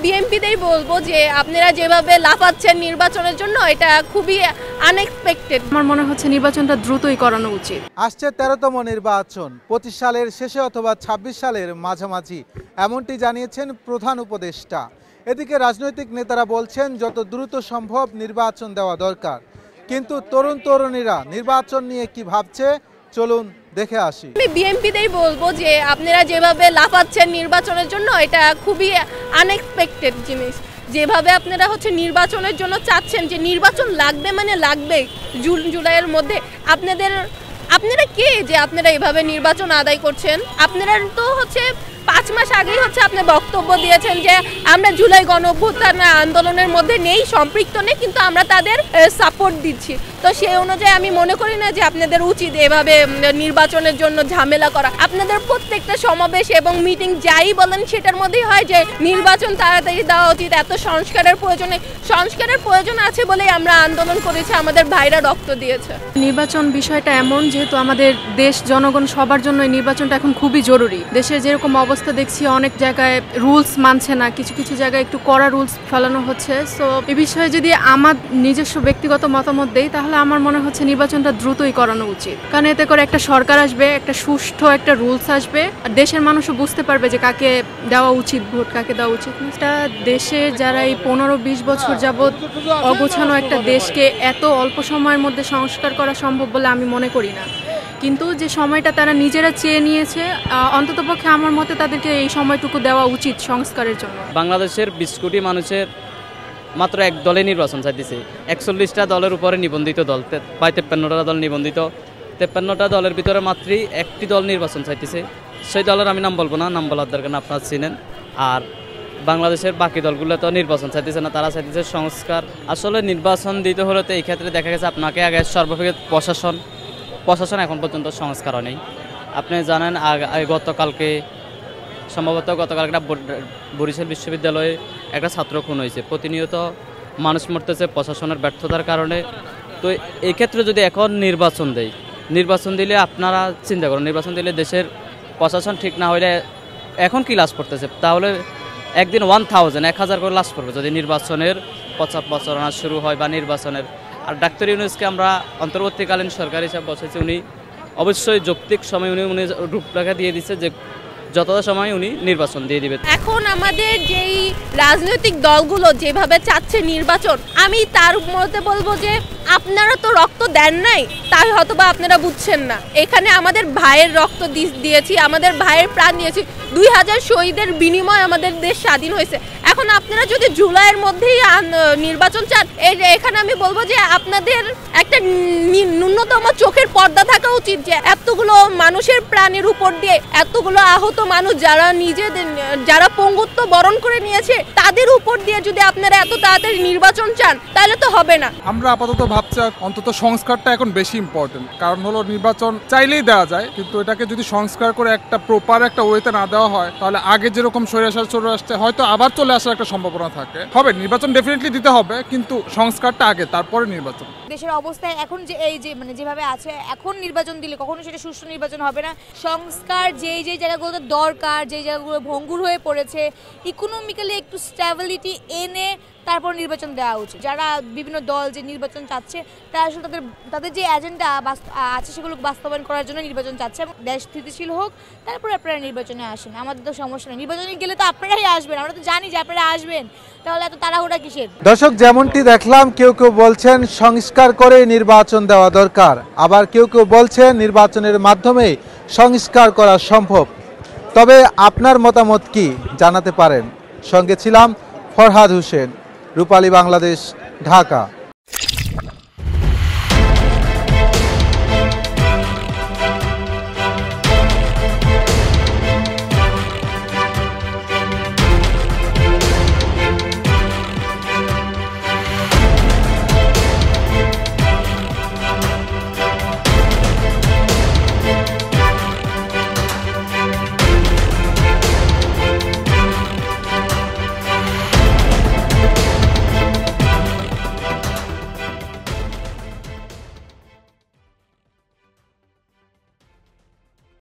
বিএনপিতেই বলবো যে আপনারা যেভাবে লাফাচ্ছেন নির্বাচনের জন্য এটা খুবই আনএক্সপেক্টেড। আমার মনে হচ্ছে নির্বাচনটা দ্রুতই করানো উচিত। আসছে 13তম নির্বাচন 25 সালের শেষে অথবা 26 সালের মাঝামাঝি, এমনটি জানিয়েছেন প্রধান উপদেষ্টা। এদিকে রাজনৈতিক নেতারা বলছেন যত দ্রুত সম্ভব নির্বাচন দেওয়া দরকার, কিন্তু তরুণ তরুণীরা নির্বাচন নিয়ে কি ভাবছে চলুন দেখে আসি। আমি বিএনপিতেই বলবো যে আপনারা যেভাবে লাফাচ্ছেন নির্বাচনের জন্য এটা খুবই আনএক্সপেক্টেড জিনিস। যেভাবে আপনারা নির্বাচনের জন্য চাচ্ছেন যে নির্বাচন লাগবে মানে লাগবে জুলাইয়ের মধ্যে, আপনারা কে যে আপনারা এভাবে নির্বাচন আদায় করছেন? আপনারা তো 5 মাস আগেই আপনি বক্তব্য দিয়েছেন যে আমরা জুলাই গণঅভ্যুত্থান আন্দোলনের মধ্যে নেই, সম্পৃক্ত নেই, কিন্তু আমরা তাদের সাপোর্ট দিচ্ছি। তো সেই অনুযায়ী আমি মনে করি না যে আপনাদের উচিত এভাবে নির্বাচনের জন্য ঝামেলা করা। আপনাদের প্রত্যেকটা সমাবেশ এবং মিটিং যাই বলেন সেটার মধ্যেই হয় যে নির্বাচন তাড়াতাড়ি দেওয়া উচিত, এত সংস্কারের প্রয়োজন আছে বলেই আমরা আন্দোলন করেছি, আমাদের ভাইরা রক্ত দিয়েছে। নির্বাচন বিষয়টা এমন, যেহেতু আমাদের দেশ জনগণ সবার জন্য নির্বাচনটা এখন খুবই জরুরি। দেশের যেরকম অবস্থা দেখছি, অনেক জায়গায় রুলস মানছে না, কিছু কিছু জায়গায় একটু কড়া রুলস ফেলানো হচ্ছে। সো এই বিষয়ে যদি আমার নিজস্ব ব্যক্তিগত মতামত দেই, তাহলে আমার মনে হচ্ছে নির্বাচনটা দ্রুতই করানো উচিত। কারণ এতে করে একটা সরকার আসবে, একটা সুষ্ঠু একটা রুলস আসবে, আর দেশের মানুষও বুঝতে পারবে যে কাকে দেওয়া উচিত ভোট, কাকে দেওয়া উচিত না। এটা দেশে যারা এই 15-20 বছর যাবৎ অগোছানো একটা দেশকে এত অল্প সময়ের মধ্যে সংস্কার করা সম্ভব বলে আমি মনে করি না। কিন্তু যে সময়টা তারা নিজেরা চেয়ে নিয়েছে, অন্ততপক্ষে আমার মতে তাদেরকে এই সময়টুকু দেওয়া উচিত সংস্কারের জন্য। বাংলাদেশের 20 কোটি মানুষের মাত্র এক দলে নির্বাচন চাইতেছে। 41টা দলের উপরে নিবন্ধিত দল, 53টা দল নিবন্ধিত, 53টা দলের ভিতরে মাত্র একটি দল নির্বাচন চাইতেছে। সেই দলের আমি নাম বলবো না, নাম বলার দরকার না, আপনারা চিনেন। আর বাংলাদেশের বাকি দলগুলো তো নির্বাচন চাইতেছে না, তারা চাইতেছে সংস্কার। আসলে নির্বাচন দিতে হলে তো এই ক্ষেত্রে দেখা গেছে আপনাকে আগে সর্বপ্রথম প্রশাসন এখন পর্যন্ত সংস্কার নেই। আপনি জানেন গতকালকে একটা বরিশাল বিশ্ববিদ্যালয়ে একটা ছাত্র খুন হয়েছে। প্রতিনিয়ত মানুষ মরতেছে প্রশাসনের ব্যর্থতার কারণে। তো এই ক্ষেত্রে যদি এখন নির্বাচন দিলে আপনারা চিন্তা করুন, নির্বাচন দিলে দেশের প্রশাসন ঠিক না হইলে এখন কি লাশ পড়তেছে, তাহলে একদিন 1000 করে লাশ পড়বে যদি নির্বাচনের প্রচারণা শুরু হয় বা নির্বাচনের। আর ডাক্তার ইউনূসকে আমরা অন্তর্বর্তীকালীন সরকার হিসাবে বসেছি, উনি অবশ্যই যৌক্তিক সময় উনি রূপরেখা দিয়ে দিচ্ছে যে যতটা সময় উনি নির্বাচন দিয়ে দিবেন। এখন আমাদের যেই রাজনৈতিক দলগুলো যেভাবে চাচ্ছে নির্বাচন, আমি তার মধ্যে বলবো যে আপনারা তো রক্ত দেন নাই, তাই হয়তোবা আপনারা বুঝছেন না। এখানে আমাদের ভাইয়ের রক্ত দিয়েছি, আমাদের ভাইয়ের প্রাণ দিয়েছি, 2000 শহীদের বিনিময়ে আমাদের দেশ স্বাধীন হয়েছে। এখন আপনারা যদি জুলাইয়ের মধ্যেই নির্বাচন চান, এখানে আমি বলবো যে আপনাদের একটা ন্যূনতম চোখের পর্দা থাকা উচিত যে এতগুলো মানুষের প্রাণের উপর দিয়ে এতগুলো আহত মানুষ যারা পঙ্গুত্ব বরণ করে নিয়েছে, তাদের উপর দিয়ে যদি আপনারা এত তাড়াতাড়ি নির্বাচন চান তাহলে তো হবে না। আমরা আপাতত ভাবছি অন্তত সংস্কারটা এখন বেশি ইম্পর্টেন্ট। কারণ হলো নির্বাচন চাইলেই দেওয়া যায়, কিন্তু এটাকে যদি সংস্কার করে একটা প্রপার একটা ওয়েতে না দেওয়া হয়, তাহলে আগে যেরকম স্বৈরাচার চলে আসছে হয়তো আবার চলে আসার একটা সম্ভাবনা থাকে। হবে নির্বাচন ডেফিনেটলি দিতে হবে, কিন্তু সংস্কারটা আগে, তারপরে নির্বাচন। দেশের অবস্থায় এখন যে যেভাবে আছে, এখন নির্বাচন দিলে কখনো সেটা সুষ্ঠু নির্বাচন হবে না। সংস্কার যেই জায়গাগুলোতে দরকার, যেই জায়গাগুলো ভঙ্গুর হয়ে পড়েছে, ইকোনমিক্যালি একটু স্ট্যাবিলিটি এনে তারপর নির্বাচন দেওয়া উচিত। যারা বিভিন্ন দল যে নির্বাচন চাচ্ছে, তারা আসলে তাদের যে এজেন্ডা আছে সেগুলো বাস্তবায়ন করার জন্য নির্বাচন চাচ্ছে, এবং দেশ স্থিতিশীল হোক, তারপরে আপনারা নির্বাচনে আসেন। আমাদের তো সমস্যা নেই, নির্বাচনে গেলে তো আপনারাই আসবেন, আমরা তো জানি যে আপনারা আসবেন, তাহলে এত তাড়াহুড়া কিসের? দর্শক, যেমনটি দেখলাম কেউ কেউ বলছেন সংস্কার করে নির্বাচন দেওয়া দরকার, আবার কেউ কেউ বলছেন নির্বাচনের মাধ্যমে সংস্কার করা সম্ভব। তবে আপনার মতামত কি জানাতে পারেন। সঙ্গে ছিলাম ফরহাদ হোসেন, রূপালী বাংলাদেশ, ঢাকা।